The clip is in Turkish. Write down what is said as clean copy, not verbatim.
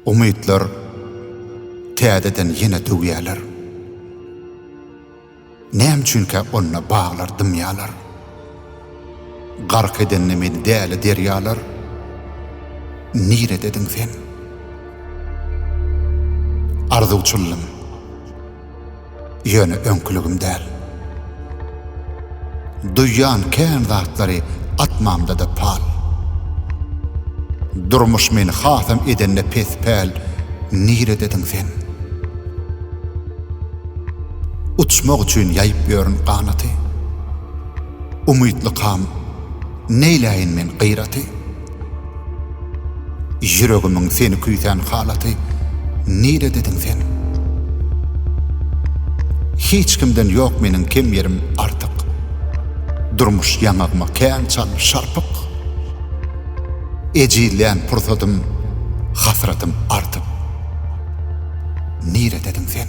Umytlar täzeden ýene döwýärler. Näme üçinkä onna baglar dymýarlar? Gark edenni meni däli derýalar. Nire dediň sen? Arzuçullum. Ýöne öňküligim däl. Duýýan kän zatlary atmamda da pal. Durmuş meni hasam edenne pespäl. Nire dediň sen? Uçmak üçün ýaýyp ýörün ganaty. Umytly kam, neýläýin men gyraty? Ýüregimiň seni küýsen halaty, nire dediň sen? Hiç kimden ýok meniň kim ýerim artyk. Durmuş ýanagma kän çal şarpyk. Ejilýän pursatym, hasratym artyp. Nire dediň sen?